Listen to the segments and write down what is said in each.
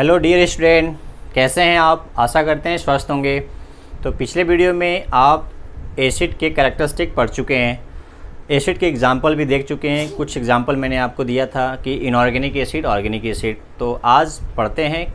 Hello dear student, कैसे हैं आप? आशा करते हैं स्वस्थ होंगे। तो पिछले वीडियो में आप एसिड के कैरेक्टरिस्टिक पढ़ चुके हैं, एसिड के एग्जाम्पल भी देख चुके हैं। कुछ एग्जाम्पल मैंने आपको दिया था कि इनऑर्गेनिक एसिड, ऑर्गेनिक एसिड। तो आज पढ़ते हैं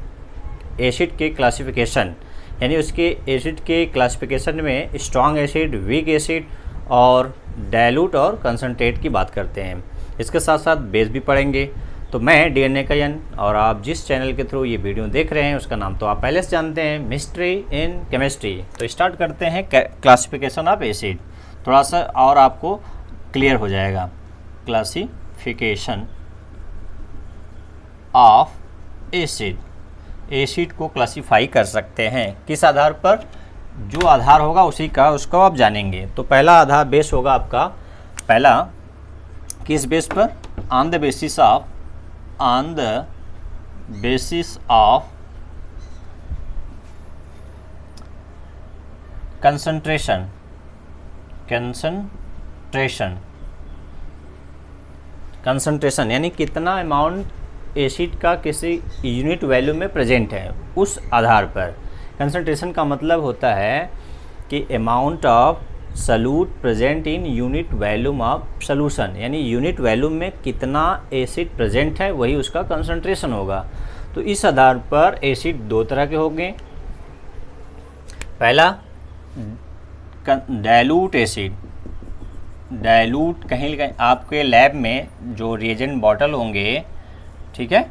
एसिड के क्लासिफिकेशन, यानी उसके एसिड के क्लासिफिकेशन में स्ट्रॉन्ग एसिड, वीक एसिड और डाइल्यूट और कंसनट्रेट की बात करते हैं। इसके साथ साथ बेस भी पढ़ेंगे। तो मैं डीएनए का यन, और आप जिस चैनल के थ्रू ये वीडियो देख रहे हैं उसका नाम तो आप पहले से जानते हैं, मिस्ट्री इन केमिस्ट्री। तो स्टार्ट करते हैं क्लासिफिकेशन ऑफ एसिड। थोड़ा सा और आपको क्लियर हो जाएगा। क्लासिफिकेशन ऑफ एसिड, एसिड को क्लासीफाई कर सकते हैं किस आधार पर? जो आधार होगा उसी का उसको आप जानेंगे। तो पहला आधार बेस होगा आपका, पहला किस बेस पर? On the basis of concentration यानी कितना अमाउंट एसिड का किसी यूनिट वैल्यू में प्रेजेंट है, उस आधार पर। कंसंट्रेशन का मतलब होता है कि amount of solute present in unit volume of solution, यानी यूनिट वैल्यूम में कितना एसिड प्रेजेंट है वही उसका कंसंट्रेशन होगा। तो इस आधार पर एसिड दो तरह के होंगे। पहला डाइल्यूट एसिड। डाइल्यूट कहीं आपके लैब में जो रिएजेंट बॉटल होंगे, ठीक है,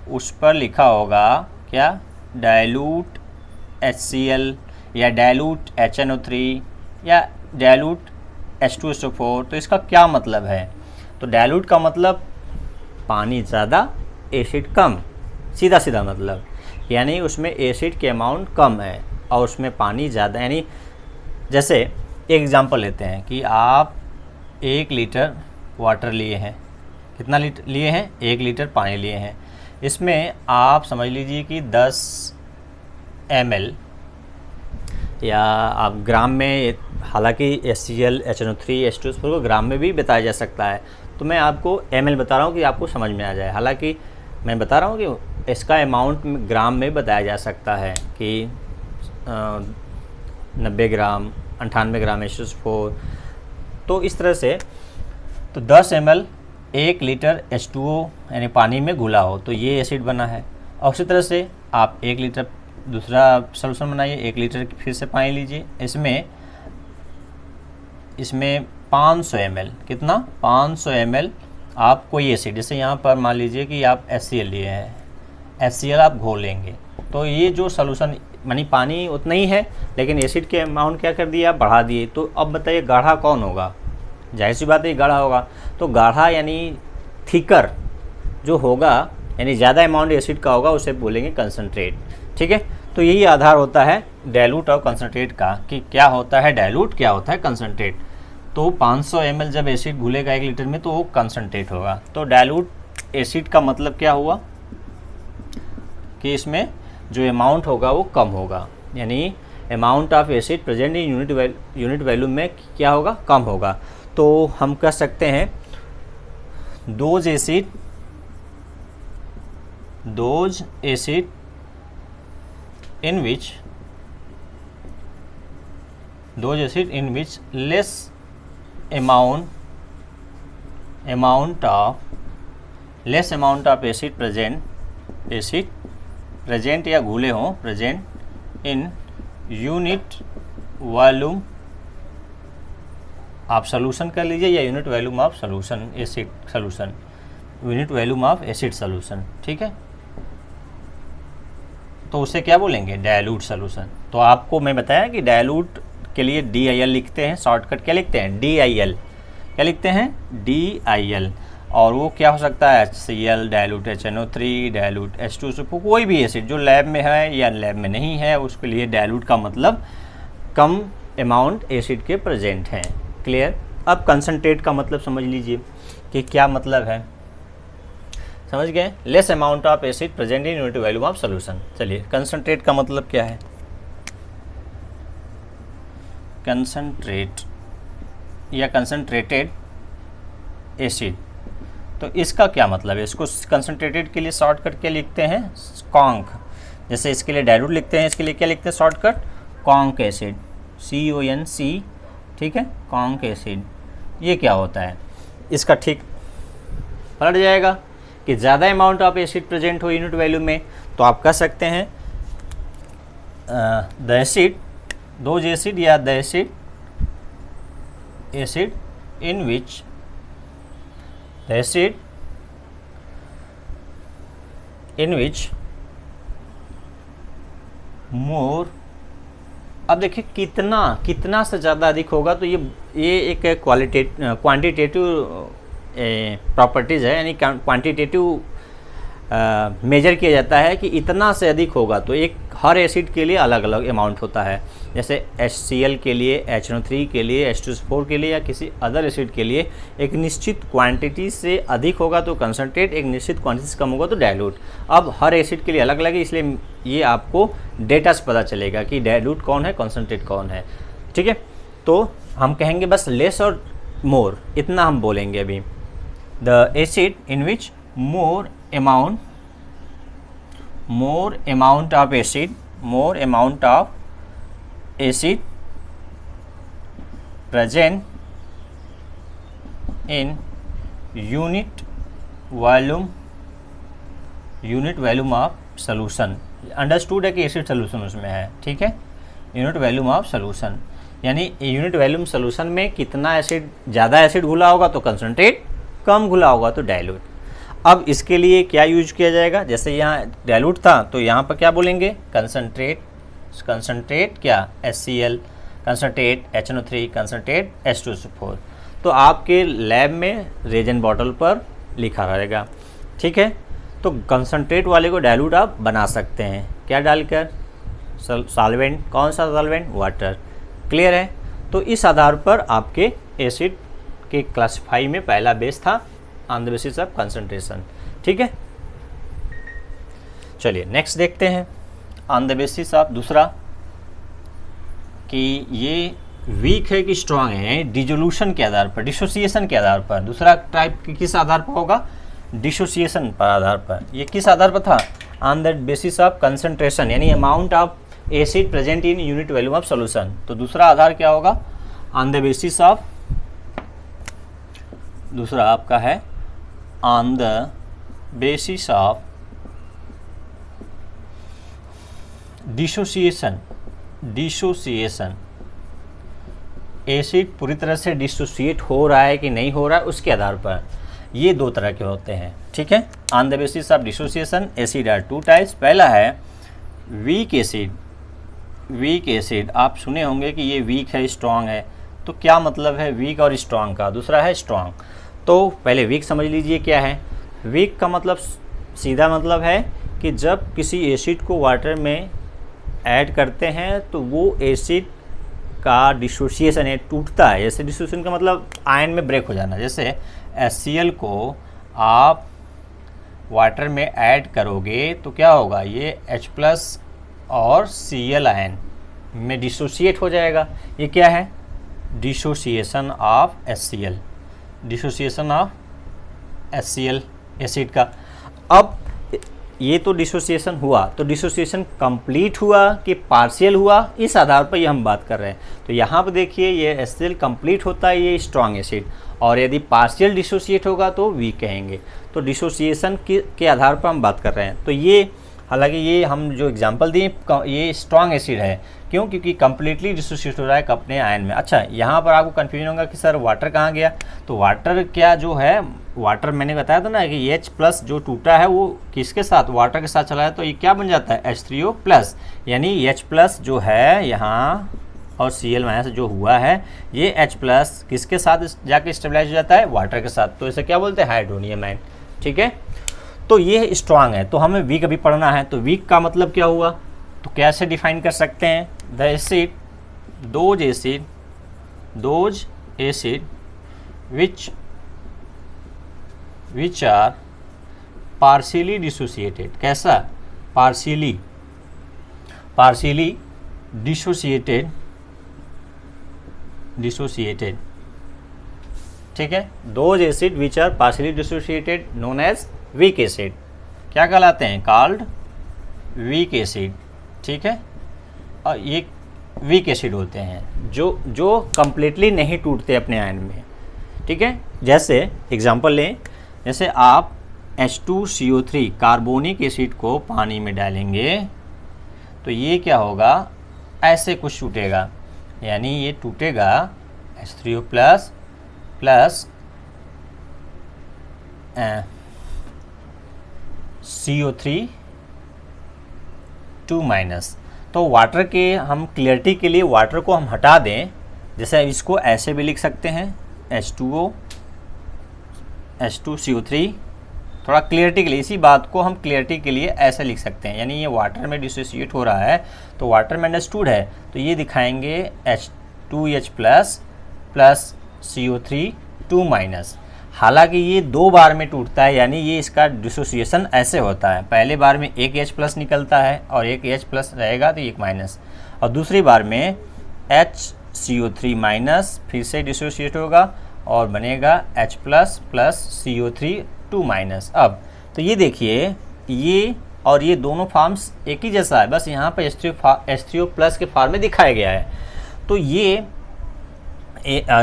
उस पर लिखा होगा क्या? डाइल्यूट HCl या डाइल्यूट HNO3 या डाइल्यूट H2SO4। तो इसका क्या मतलब है? तो डाइल्यूट का मतलब पानी ज़्यादा एसिड कम, सीधा सीधा मतलब, यानी उसमें एसिड के अमाउंट कम है और उसमें पानी ज़्यादा। यानी जैसे एक एग्जांपल लेते हैं कि आप 1 लीटर वाटर लिए हैं। कितना लीटर लिए हैं? 1 लीटर पानी लिए हैं। इसमें आप समझ लीजिए कि 10 ml, या आप ग्राम में, हालांकि HCl, HNO3, H2SO4 को ग्राम में भी बताया जा सकता है। तो मैं आपको ml बता रहा हूँ कि आपको समझ में आ जाए। हालांकि मैं बता रहा हूँ कि इसका अमाउंट ग्राम में बताया जा सकता है कि 90 ग्राम, 98 ग्राम H2SO4। तो इस तरह से तो 10 ml 1 लीटर H2O यानी पानी में घुला हो तो ये एसिड बना है। और उसी तरह से आप 1 लीटर दूसरा सॉल्यूशन बनाइए, 1 लीटर की फिर से पानी लीजिए। इसमें 500 ml, कितना? 500 ml आप कोई एसिड, जैसे यहाँ पर मान लीजिए कि आप HCl लिए हैं, HCl आप घोलेंगे तो ये जो सॉल्यूशन मानी पानी उतना ही है, लेकिन एसिड के अमाउंट क्या कर दिया? बढ़ा दिए। तो अब बताइए गाढ़ा कौन होगा? जाहिर सी बात है गाढ़ा होगा। तो गाढ़ा यानी थिकर जो होगा, यानी ज़्यादा अमाउंट एसिड का होगा, उसे बोलेंगे कंसनट्रेट। ठीक है, तो यही आधार होता है डाइल्यूट और कंसनट्रेट का, कि क्या होता है डाइल्यूट, क्या होता है कंसनट्रेट। तो 500 ml जब एसिड घुलेगा 1 लीटर में तो वो कंसनट्रेट होगा। तो डाइल्यूट एसिड का मतलब क्या हुआ कि इसमें जो अमाउंट होगा वो कम होगा, यानी amount of acid present in unit value में क्या होगा? कम होगा। तो हम कह सकते हैं those acid in which less amount of acid present या घुले हों, present in unit volume आप सॉल्यूशन कर लीजिए, या unit volume of solution acid solution, unit volume of acid solution. ठीक है, तो उसे क्या बोलेंगे? Dilute solution. तो आपको मैं बताया कि डाइल्यूट के लिए DIL लिखते हैं, शॉर्टकट क्या लिखते हैं? DIL। क्या लिखते हैं? DIL। और वो क्या हो सकता है? HCl, dilute HNO3, dilute H2SO4, कोई भी एसिड जो लैब में है या लैब में नहीं है, उसके लिए डाइल्यूट का मतलब कम अमाउंट एसिड के प्रेजेंट हैं। क्लियर? अब कंसनट्रेट का मतलब समझ लीजिए कि क्या मतलब है। समझ गए? Less amount of acid present in unit volume of solution. चलिए, कंसंट्रेट का मतलब क्या है? कंसंट्रेट या कंसंट्रेटेड एसिड तो इसका क्या मतलब है, इसको कंसनट्रेटेड के लिए शॉर्टकट क्या लिखते हैं, कॉन्क। जैसे इसके लिए डाइल्यूट लिखते हैं, इसके लिए क्या लिखते हैं शॉर्टकट, कॉन्क एसिड, CONC, ठीक है, कॉन्क एसिड। ये क्या होता है, इसका ठीक पलट जाएगा कि ज़्यादा अमाउंट ऑफ एसिड प्रेजेंट हो यूनिट वैल्यू में, तो आप कह सकते हैं द एसिड, दोज एसिड या the acid in which the acid in which more, अब देखिए कितना से ज़्यादा अधिक होगा, तो ये एक क्वांटिटेटिव प्रॉपर्टीज़ है, यानी क्वांटिटेटिव मेजर किया जाता है कि इतना से अधिक होगा, तो एक हर एसिड के लिए अलग अलग अमाउंट होता है। जैसे HCl के लिए, HNO3 के लिए, H2SO4 के लिए या किसी अदर एसिड के लिए एक निश्चित क्वांटिटी से अधिक होगा तो कंसनट्रेट, एक निश्चित क्वांटिटी से कम होगा तो डाइल्यूट। अब हर एसिड के लिए अलग अलग है, इसलिए ये आपको डेटा से पता चलेगा कि डाइल्यूट कौन है, कंसनट्रेट कौन है, ठीक है। तो हम कहेंगे बस लेस और मोर, इतना हम बोलेंगे अभी। The acid in which more amount of acid present in unit volume of solution। Understood है कि एसिड सोल्यूशन उसमें है, ठीक है। यूनिट वॉल्यूम ऑफ सोल्यूशन, यानी यूनिट वॉल्यूम सोल्यूशन में कितना एसिड, ज़्यादा एसिड घुला होगा तो कंसनट्रेट, कम घुला होगा तो डाइल्यूट। अब इसके लिए क्या यूज किया जाएगा, जैसे यहाँ डाइल्यूट था तो यहाँ पर क्या बोलेंगे, कंसनट्रेट क्या, HCl, concentrate HNO3, concentrate H2SO4। तो आपके लैब में रेजन बॉटल पर लिखा रहेगा, ठीक है। तो कंसनट्रेट वाले को डाइल्यूट आप बना सकते हैं, क्या डालकर, सॉल्वेंट, कौन सा सॉल्वेंट, वाटर, क्लियर है। तो इस आधार पर आपके एसिड के क्लासिफाई में पहला बेस था on the basis of concentration, ठीक है। चलिए नेक्स्ट देखते हैं, ऑन द बेसिस ऑफ दूसरा, कि ये वीक है कि स्ट्रांग है, डिसोल्यूशन के आधार पर, डिसोसिएशन के आधार पर। दूसरा टाइप किस आधार पर होगा, डिसोसिएशन पर आधार पर। ये किस आधार पर था, on the basis of concentration, यानी amount of acid present in unit volume of solution. तो दूसरा आधार क्या होगा, ऑन द बेसिस ऑफ, दूसरा आपका है on the basis of dissociation. Acid पूरी तरह से डिसोसिएट हो रहा है कि नहीं हो रहा है, उसके आधार पर। ये दो तरह के होते हैं, ठीक है। On the basis of dissociation acid are two types. पहला है वीक एसिड। वीक एसिड आप सुने होंगे कि ये वीक है, स्ट्रांग है, तो क्या मतलब है वीक और स्ट्रांग का। दूसरा है स्ट्रांग। तो पहले वीक समझ लीजिए क्या है। वीक का मतलब सीधा मतलब है कि जब किसी एसिड को वाटर में ऐड करते हैं तो वो एसिड का डिसोसिएशन है, टूटता है। जैसे डिसोसिएशन का मतलब आयन में ब्रेक हो जाना। जैसे HCl को आप वाटर में ऐड करोगे तो क्या होगा, ये H+ और Cl आयन में डिसोसिएट हो जाएगा। ये क्या है, dissociation of HCl, dissociation of HCl acid का। अब ये तो डिसोसिएशन हुआ, तो डिसोसिएशन कंप्लीट हुआ कि पार्शियल हुआ, इस आधार पर ये हम बात कर रहे हैं। तो यहाँ पर देखिए ये HCl कंप्लीट होता है, ये स्ट्रॉन्ग एसिड, और यदि पार्शियल डिसोसिएट होगा तो वीक कहेंगे। तो डिसोसिएशन के आधार पर हम बात कर रहे हैं। तो ये हालांकि ये हम जो एग्जांपल दिए ये स्ट्रॉन्ग एसिड है, क्यों, क्योंकि कंप्लीटली डिसोसिएट हो रहा है अपने आयन में। अच्छा, यहाँ पर आपको कन्फ्यूजन होगा कि सर वाटर कहाँ गया। तो वाटर क्या जो है, वाटर मैंने बताया था ना कि H+ जो टूटा है वो किसके साथ, वाटर के साथ चला है, तो ये क्या बन जाता है H3O+, यानी H+ जो है यहाँ और Cl- जो हुआ है, ये H+ किसके साथ जाके स्टेबलाइज हो जाता है, वाटर के साथ। तो इसे क्या बोलते हैं, हाइड्रोनियम आयन, ठीक है। तो ये स्ट्रांग है। तो हमें वीक अभी पढ़ना है। तो वीक का मतलब क्या हुआ, तो कैसे डिफाइन कर सकते हैं, the acid, those acid which are partially dissociated. कैसा, पार्शियली डिसोसिएटेड, ठीक ठीक है। Those acid which are partially dissociated known as weak acid क्या कहलाते हैं? कॉल्ड वीक एसिड, ठीक है। और ये वीक एसिड होते हैं जो कंप्लीटली नहीं टूटते अपने आयन में, ठीक है। जैसे एग्जांपल लें, जैसे आप H2CO3 कार्बोनिक एसिड को पानी में डालेंगे तो ये क्या होगा? ऐसे कुछ टूटेगा, यानी ये टूटेगा H3O प्लस CO3 2 माइनस। तो वाटर के हम क्लियरिटी के लिए वाटर को हम हटा दें, जैसे इसको ऐसे भी लिख सकते हैं H2CO3, थोड़ा क्लियरिटी के लिए, इसी बात को हम क्लियरिटी के लिए ऐसे लिख सकते हैं, यानी ये वाटर में डिसोसिएट हो रहा है तो वाटर में अंडरस्टूड है तो ये दिखाएंगे H2H प्लस CO3 2 माइनस। हालांकि ये 2 बार में टूटता है, यानी ये इसका डिसोसिएशन ऐसे होता है, पहले बार में एक H प्लस निकलता है और एक H प्लस रहेगा तो एक माइनस, और दूसरी बार में HCO3 माइनस फिर से डिसोसिएट होगा और बनेगा H प्लस CO3 2 माइनस। अब तो ये देखिए, ये और ये दोनों फॉर्म्स एक ही जैसा है, बस यहाँ पर H3O प्लस के फॉर्म में दिखाया गया है। तो ये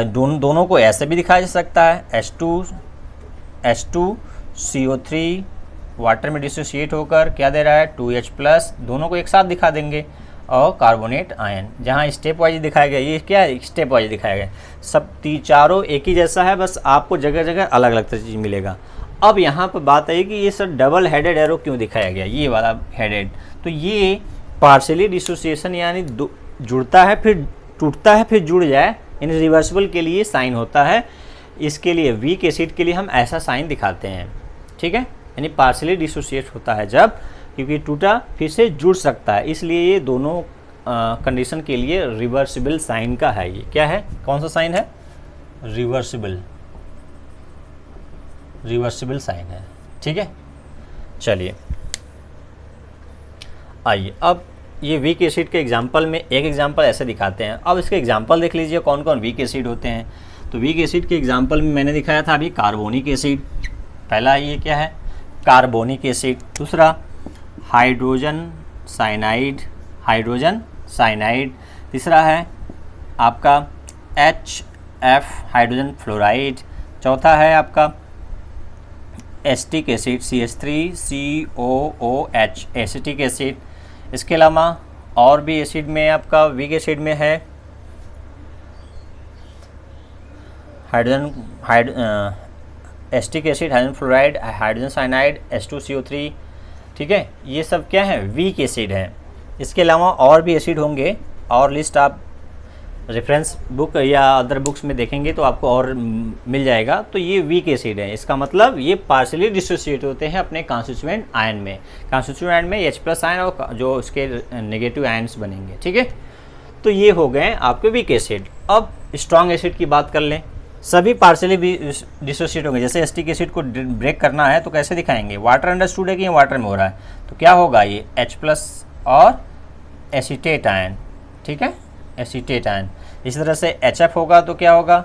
दोनों को ऐसे भी दिखाया जा सकता है, H2CO3 वाटर में डिसोसिएट होकर क्या दे रहा है? 2H प्लस, दोनों को एक साथ दिखा देंगे, और कार्बोनेट आयन जहाँ स्टेप वाइज दिखाया गया, ये क्या है? स्टेप वाइज दिखाया गया। सब चारों एक ही जैसा है, बस आपको जगह जगह अलग अलग चीज़ मिलेगा। अब यहाँ पर बात है कि ये सर डबल हेडेड एरो क्यों दिखाया गया, ये वाला हेडेड? तो ये पार्शियली डिसोसिएशन, यानी जुड़ता है फिर टूटता है फिर जुड़ जाए, यानी रिवर्सिबल के लिए साइन होता है। इसके लिए वीक एसिड के लिए हम ऐसा साइन दिखाते हैं, ठीक है। यानी पार्शियली डिसोसिएट होता है जब, क्योंकि टूटा फिर से जुड़ सकता है, इसलिए ये दोनों कंडीशन के लिए रिवर्सिबल साइन का है। ये क्या है? कौन सा साइन है? रिवर्सिबल साइन है, ठीक है। चलिए आइए, अब ये वीक एसिड के एग्जांपल में एक एग्जांपल ऐसे दिखाते हैं। अब इसके एग्जांपल देख लीजिए कौन कौन वीक एसिड होते हैं। तो वीक एसिड के एग्जांपल में मैंने दिखाया था अभी कार्बोनिक एसिड, पहला ये क्या है? Carbonic acid. दूसरा हाइड्रोजन साइनाइड। तीसरा है आपका HF हाइड्रोजन फ्लोराइड। चौथा है आपका acetic acid CH3COOH acetic acid. इसके अलावा और भी एसिड में आपका वीक एसिड में है acetic acid, hydrogen fluoride, hydrogen cyanide, H2CO3, ठीक है। ये सब क्या है? वीक एसिड है। इसके अलावा और भी एसिड होंगे, और लिस्ट आप रेफरेंस बुक या अदर बुक्स में देखेंगे तो आपको और मिल जाएगा। तो ये वीक एसिड है, इसका मतलब ये पार्शियली डिसोसिएट होते हैं अपने कॉन्स्टिट्यूएंट आयन में। कॉन्स्टिट्यूएंट आयन में H प्लस आयन और जो इसके नेगेटिव आयन्स बनेंगे, ठीक है। तो ये हो गए आपके वीक एसिड। अब स्ट्रॉन्ग एसिड की बात कर लें, सभी पार्शियली डिसोसिएट होंगे। जैसे एसिटिक एसिड को ब्रेक करना है तो कैसे दिखाएंगे? वाटर अंडरस्टूड है कि ये वाटर में हो रहा है, तो क्या होगा? ये H प्लस और एसीटेट आयन, ठीक है, एसीटेट आयन। इसी तरह से HF होगा तो क्या होगा?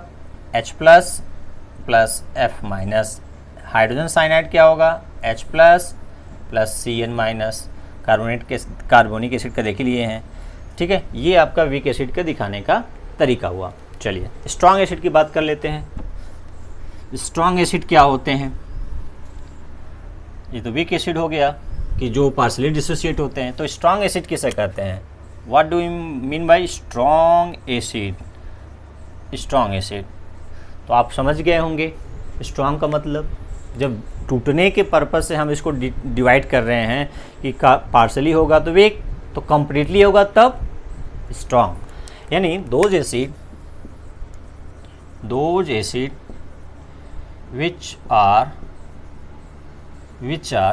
H plus F minus. Hydrogen cyanide क्या होगा? H plus Cn minus. Carbonic acid का देख लिए हैं, ठीक है। ये आपका वीक एसिड का दिखाने का तरीका हुआ। चलिए स्ट्रॉन्ग एसिड की बात कर लेते हैं। स्ट्रॉन्ग एसिड क्या होते हैं? ये तो वीक एसिड हो गया कि जो पार्शियली डिसोसिएट होते हैं। तो स्ट्रॉन्ग एसिड किसे कहते हैं? What do you mean by strong acid? Strong acid तो आप समझ गए होंगे, स्ट्रॉन्ग का मतलब जब टूटने के पर्पज़ से हम इसको डिवाइड कर रहे हैं कि पार्शियली होगा तो वीक, तो कंप्लीटली होगा तब स्ट्रॉन्ग। यानी those acid which are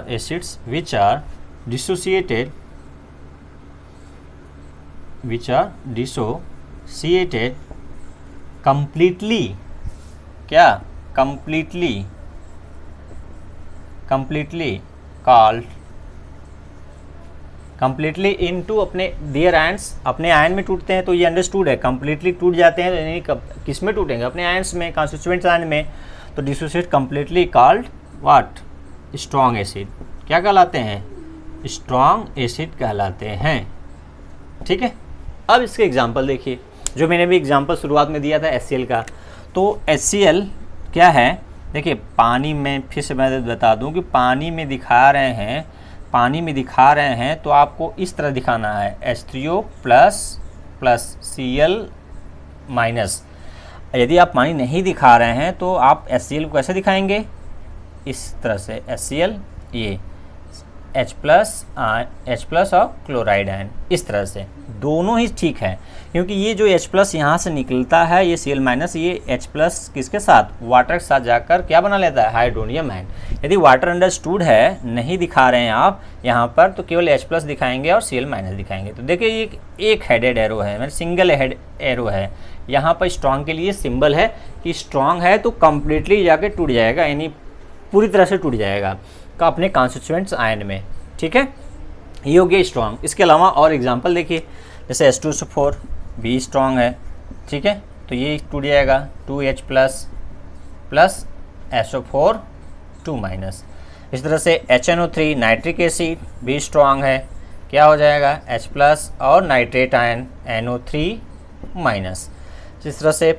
acids which are dissociated completely, क्या? completely called कम्प्लीटली इनटू अपने देयर आयंस, अपने आयन में टूटते हैं, तो ये अंडरस्टूड है। कम्प्लीटली टूट जाते हैं यानी किस में टूटेंगे, अपने आयंस में, कॉन्स्टिट्यूएंट्स आयन में। तो dissociate completely called what, strong acid. क्या कहलाते हैं, स्ट्रॉन्ग एसिड कहलाते हैं। ठीक है, अब इसके एग्जाम्पल देखिए, जो मैंने भी एग्जाम्पल शुरुआत में दिया था HCl का। तो HCl क्या है, देखिए पानी में, फिर से मैं बता दूं कि पानी में दिखा रहे हैं तो आपको इस तरह दिखाना है, H3O प्लस Cl माइनस। यदि आप पानी नहीं दिखा रहे हैं तो आप HCl को कैसे दिखाएंगे, इस तरह से HCl, ये H प्लस और क्लोराइड आयन, इस तरह से। दोनों ही ठीक है, क्योंकि ये जो H प्लस यहाँ से निकलता है, ये Cl माइनस, ये H प्लस किसके साथ, वाटर के साथ जाकर क्या बना लेता है, हाइड्रोनियम आयन। यदि वाटर अंडरस्टूड है, नहीं दिखा रहे हैं आप यहाँ पर, तो केवल H प्लस दिखाएंगे और Cl माइनस दिखाएंगे। तो देखिए ये एक हेडेड एरो है, मतलब सिंगल हेड एरो है। यहाँ पर स्ट्रॉन्ग के लिए सिंबल है कि स्ट्रॉन्ग है तो कम्प्लीटली जाके टूट जाएगा, यानी पूरी तरह से टूट जाएगा का अपने कॉन्स्टिट्यूएंट्स आयन में। ठीक है, ये हो गया स्ट्रॉन्ग। इसके अलावा और एग्जांपल देखिए, जैसे H2SO4 भी स्ट्रॉन्ग है। ठीक है, तो ये टूट जाएगा 2H प्लस SO4 2 माइनस। इस तरह से HNO3 नाइट्रिक एसिड भी स्ट्रॉन्ग है, क्या हो जाएगा, H प्लस और नाइट्रेट आयन NO3 माइनस। इस तरह से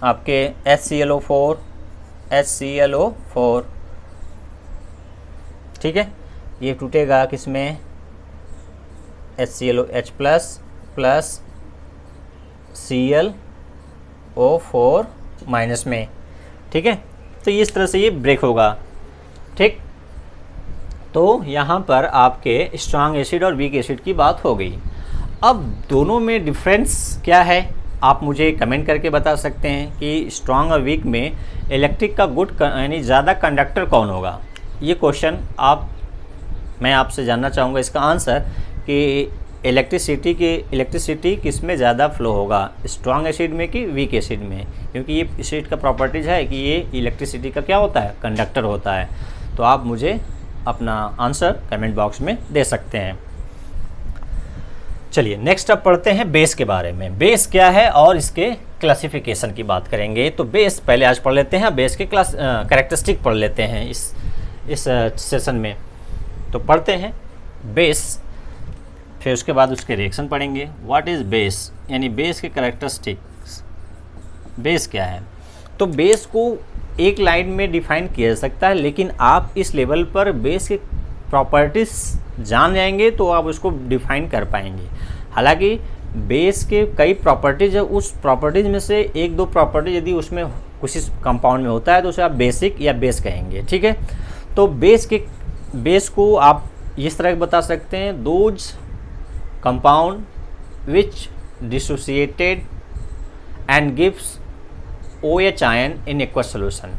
आपके HClO4 ठीक है, ये टूटेगा किसमें, HClOH प्लस ClO4 माइनस में। ठीक है, तो इस तरह से ये ब्रेक होगा। ठीक, तो यहाँ पर आपके स्ट्रॉन्ग एसिड और वीक एसिड की बात हो गई। अब दोनों में डिफरेंस क्या है, आप मुझे कमेंट करके बता सकते हैं कि स्ट्रॉन्ग और वीक में इलेक्ट्रिक का गुड यानी ज़्यादा कंडक्टर कौन होगा। ये क्वेश्चन मैं आपसे जानना चाहूँगा इसका आंसर, कि इलेक्ट्रिसिटी किस में ज़्यादा फ्लो होगा, स्ट्रॉन्ग एसिड में कि वीक एसिड में, क्योंकि ये एसिड का प्रॉपर्टीज़ है कि ये इलेक्ट्रिसिटी का क्या होता है, कंडक्टर होता है। तो आप मुझे अपना आंसर कमेंट बॉक्स में दे सकते हैं। चलिए नेक्स्ट अब पढ़ते हैं बेस के बारे में। बेस क्या है और इसके क्लासिफिकेशन की बात करेंगे। तो बेस पहले आज पढ़ लेते हैं, बेस के कैरेक्टरिस्टिक पढ़ लेते हैं इस सेशन में। तो पढ़ते हैं बेस, फिर उसके बाद उसके रिएक्शन पढ़ेंगे। व्हाट इज़ बेस, यानी बेस के कैरेक्टरिस्टिक्स। बेस क्या है, तो बेस को एक लाइन में डिफाइन किया जा सकता है, लेकिन आप इस लेवल पर बेस के प्रॉपर्टीज़ जान जाएंगे तो आप उसको डिफाइन कर पाएंगे। हालांकि बेस के कई प्रॉपर्टीज़ है, उस प्रॉपर्टीज़ में से एक दो प्रॉपर्टी यदि उसमें किसी कंपाउंड में होता है तो उसे आप बेसिक या बेस कहेंगे। ठीक है, तो बेस को आप इस तरह बता सकते हैं, those compound which dissociated and gives OH ion in aqueous solution.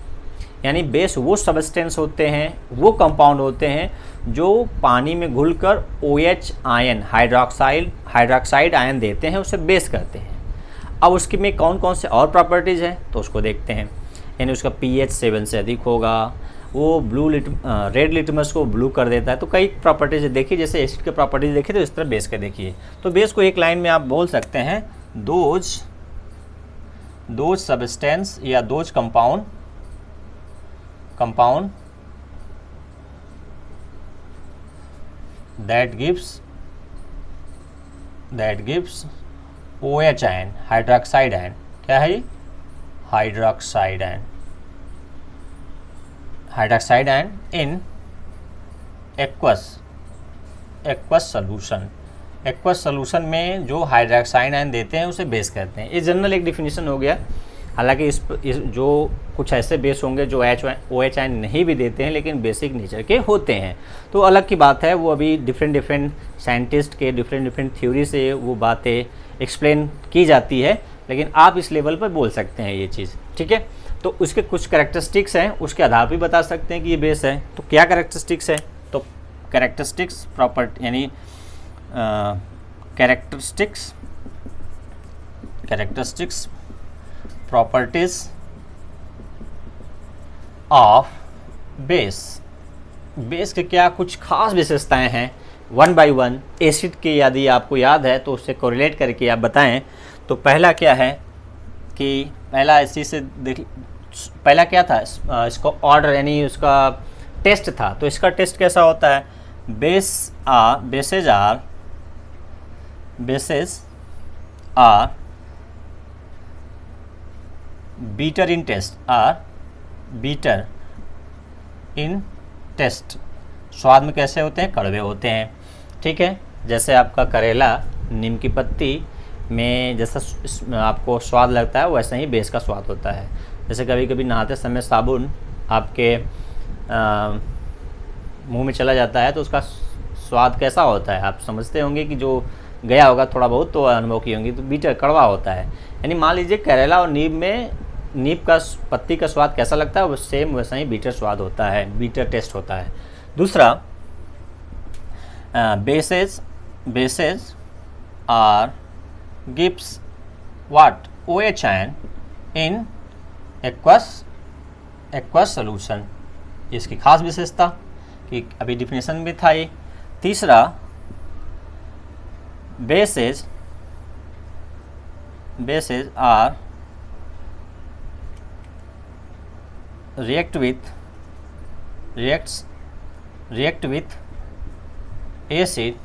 यानी बेस वो सब्सटेंस होते हैं, वो कंपाउंड होते हैं जो पानी में घुलकर OH आयन, हाइड्रोक्साइड आयन देते हैं, उसे बेस करते हैं। अब उसके में कौन कौन से और प्रॉपर्टीज़ हैं तो उसको देखते हैं। यानी उसका pH 7 से अधिक होगा, वो रेड लिटमस को ब्लू कर देता है। तो कई प्रॉपर्टीज देखिए, जैसे एसिड के प्रॉपर्टीज देखिए तो इस तरह बेस के देखिए। तो बेस को एक लाइन में आप बोल सकते हैं, दोज सब्सटेंस या those compound that gives OH ion, hydroxide ion. क्या है ये, hydroxide ion in aqueous solution में जो हाइड्रोक्साइड आयन देते हैं उसे बेस कहते हैं। ये जनरल एक डिफिनीशन हो गया। हालांकि इस जो कुछ ऐसे बेस होंगे जो OH आयन नहीं भी देते हैं लेकिन बेसिक नेचर के होते हैं, तो अलग की बात है। वो अभी डिफरेंट साइंटिस्ट के डिफरेंट थ्योरी से वो बातें एक्सप्लेन की जाती है, लेकिन आप इस लेवल पर बोल सकते हैं ये चीज़। ठीक है, तो उसके कुछ कैरेक्टरिस्टिक्स हैं, उसके आधार पर बता सकते हैं कि ये बेस है। तो क्या कैरेक्टरिस्टिक्स है, तो कैरेक्टरिस्टिक्स प्रॉपर्टी यानी characteristics properties of base. Base के क्या कुछ खास विशेषताएं हैं वन बाय वन एसिड के यदि आपको याद है तो उससे कोरिलेट करके आप बताएं। तो पहला क्या है कि पहला इसी से देख, पहला क्या था, इसको ऑर्डर यानी उसका टेस्ट था। तो इसका टेस्ट कैसा होता है, bases are bitter in taste, स्वाद में कैसे होते हैं, कड़वे होते हैं। ठीक है, जैसे आपका करेला नीम की पत्ती में जैसा आपको स्वाद लगता है वैसा ही बेस का स्वाद होता है। जैसे कभी कभी नहाते समय साबुन आपके मुंह में चला जाता है तो उसका स्वाद कैसा होता है, आप समझते होंगे कि जो गया होगा थोड़ा बहुत तो अनुभव की होंगी, तो बीटर कड़वा होता है। यानी मान लीजिए करेला और नीम का पत्ती का स्वाद कैसा लगता है वो सेम वैसा ही बीटर स्वाद होता है, बीटर टेस्ट होता है। दूसरा bases are gives what OH ion in aqueous solution, इसकी खास विशेषता कि अभी डिफिनेशन में था ये। तीसरा bases are react with acid,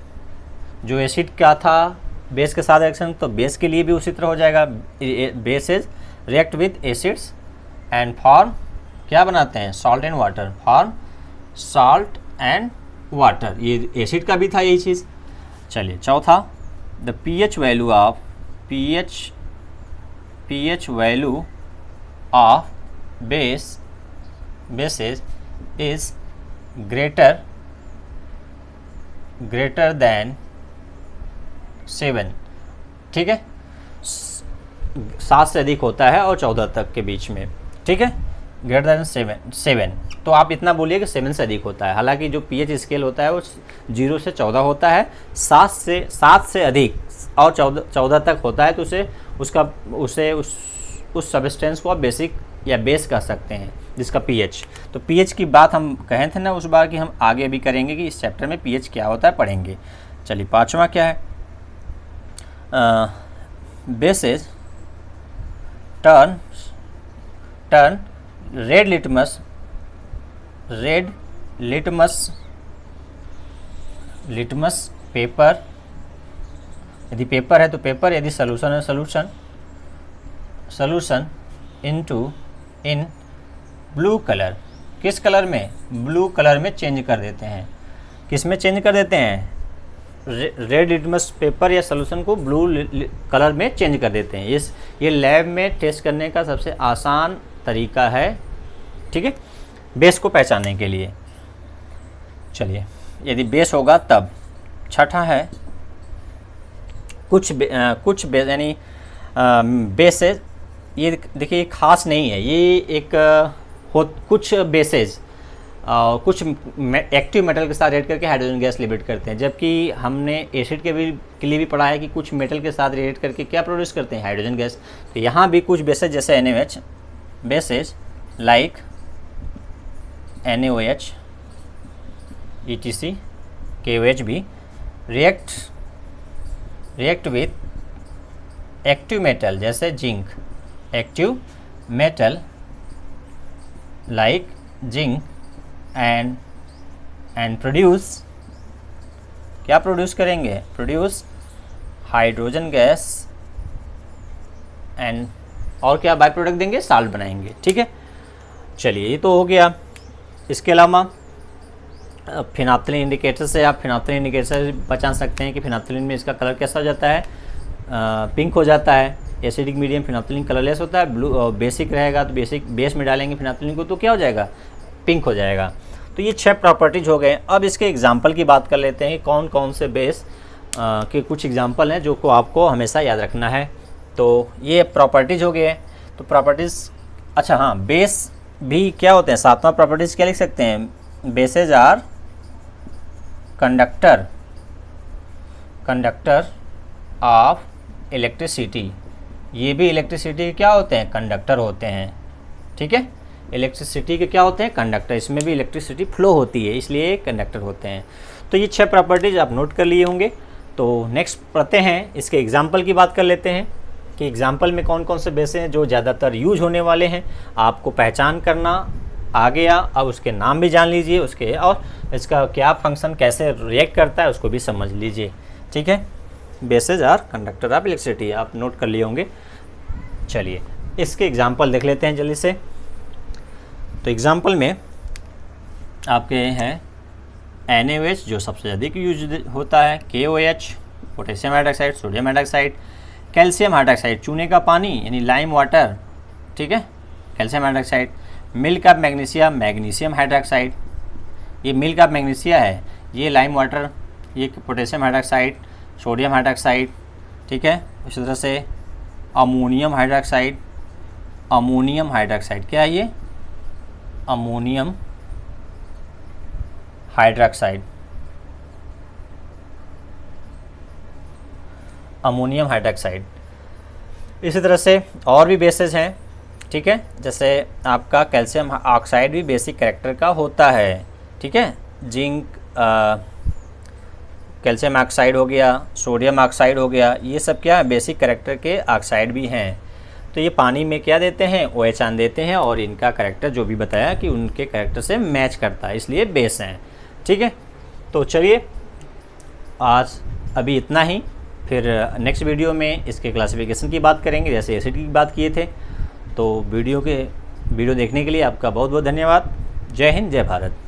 जो एसिड का था बेस के साथ रिएक्शन, तो बेस के लिए भी उसी तरह हो जाएगा। Bases react with acids and form क्या बनाते हैं, salt and water, form salt and water, ये एसिड का भी था यही चीज़। चलिए चौथा, the pH value of bases is greater than 7। ठीक है, 7 से अधिक होता है और 14 तक के बीच में। ठीक है, ग्रेटर देन 7, तो आप इतना बोलिए कि 7 से अधिक होता है। हालांकि जो pH स्केल होता है वो 0 से 14 होता है, 7 से अधिक और 14 तक होता है तो उसे उस सब्सटेंस को आप बेसिक या बेस कह सकते हैं जिसका pH। तो pH की बात हम कहे थे ना उस बार कि हम आगे भी करेंगे कि इस चैप्टर में pH क्या होता है पढ़ेंगे। चलिए पांचवा क्या है, bases turn red litmus paper, यदि पेपर है तो पेपर, यदि सॉल्यूशन है सॉल्यूशन इन ब्लू कलर, किस कलर में, ब्लू कलर में चेंज कर देते हैं। किस में चेंज कर देते हैं, रेड लिटमस पेपर या सॉल्यूशन को ब्लू कलर में चेंज कर देते हैं। ये लैब में टेस्ट करने का सबसे आसान तरीका है। ठीक है, बेस को पहचानने के लिए। चलिए, यदि बेस होगा तब। छठा है कुछ बेस, यानी बेसेस, ये देखिए खास नहीं है, ये एक कुछ बेसेस कुछ एक्टिव मेटल के साथ रिएक्ट करके हाइड्रोजन गैस लिबरेट करते हैं, जबकि हमने एसिड के लिए भी पढ़ा है कि कुछ मेटल के साथ रिएक्ट करके क्या प्रोड्यूस करते हैं, हाइड्रोजन गैस। तो यहाँ भी कुछ बेसेस जैसे NaOH, bases like NaOH ETC KOH भी रिएक्ट विथ एक्टिव मेटल जैसे zinc, active metal like zinc and produce, क्या प्रोड्यूस करेंगे, प्रोड्यूस हाइड्रोजन गैस एंड और क्या बाय प्रोडक्ट देंगे, साल्ट बनाएंगे। ठीक है, चलिए ये तो हो गया। इसके अलावा फिनाप्थलीन इंडिकेटर से आप फिनाप्थलीन इंडिकेटर से पहचान सकते हैं कि फिनाप्थलीन में इसका कलर कैसा हो जाता है, पिंक हो जाता है। एसिडिक मीडियम फिनाप्थलीन कलरलेस होता है, ब्लू बेसिक रहेगा तो बेस में डालेंगे फिनाप्थलीन को तो क्या हो जाएगा, पिंक हो जाएगा। तो ये 6 प्रॉपर्टीज हो गए। अब इसके एग्जाम्पल की बात कर लेते हैं, कौन कौन से बेस के कुछ एग्जाम्पल हैं जो को आपको हमेशा याद रखना है। तो ये प्रॉपर्टीज हो गए। तो प्रॉपर्टीज़, अच्छा हाँ, बेस भी क्या होते हैं, 7वां प्रॉपर्टीज़ क्या लिख सकते हैं, bases are conductor of electricity, ये भी इलेक्ट्रिसिटी क्या होते हैं, कंडक्टर होते हैं। ठीक है, इलेक्ट्रिसिटी के क्या होते हैं, कंडक्टर, इसमें भी इलेक्ट्रिसिटी फ्लो होती है इसलिए कंडक्टर होते हैं। तो ये 6 प्रॉपर्टीज़ आप नोट कर लिए होंगे। तो नेक्स्ट पढ़ते हैं, इसके एग्जाम्पल की बात कर लेते हैं कि एग्जाम्पल में कौन कौन से बेस हैं जो ज़्यादातर यूज होने वाले हैं। आपको पहचान करना आ गया, अब उसके नाम भी जान लीजिए उसके, और इसका क्या फंक्शन कैसे रिएक्ट करता है उसको भी समझ लीजिए। ठीक है, bases are conductor of electricity आप नोट कर लिए होंगे। चलिए इसके एग्जाम्पल देख लेते हैं जल्दी से। तो एग्जाम्पल में आपके हैं NaOH जो सबसे अधिक यूज होता है, KOH potassium hydroxide, sodium hydroxide, calcium hydroxide चूने का पानी यानी लाइम वाटर, ठीक है, calcium hydroxide, milk of magnesia magnesium hydroxide, ये मिल्क ऑफ मैग्नीशिया है, ये लाइम वाटर, ये पोटेशियम हाइड्रोक्साइड, सोडियम हाइड्रोक्साइड, ठीक है। इसी तरह से अमोनियम हाइड्रोक्साइड, अमोनियम हाइड्रोक्साइड क्या है ये, अमोनियम हाइड्रोक्साइड, अमोनियम हाइड्रोक्साइड। इसी तरह से और भी बेसेस हैं, ठीक है, जैसे आपका कैल्शियम ऑक्साइड भी बेसिक कैरेक्टर का होता है, ठीक है, जिंक कैल्शियम ऑक्साइड हो गया, सोडियम ऑक्साइड हो गया, ये सब क्या है बेसिक कैरेक्टर के ऑक्साइड भी हैं। तो ये पानी में क्या देते हैं, OH आयन देते हैं, और इनका कैरेक्टर जो भी बताया कि उनके कैरेक्टर से मैच करता है, इसलिए बेस हैं। ठीक है, तो चलिए आज अभी इतना ही, फिर नेक्स्ट वीडियो में इसके क्लासिफिकेशन की बात करेंगे, जैसे एसिड की बात किए थे। तो वीडियो देखने के लिए आपका बहुत बहुत धन्यवाद। जय हिंद, जय भारत।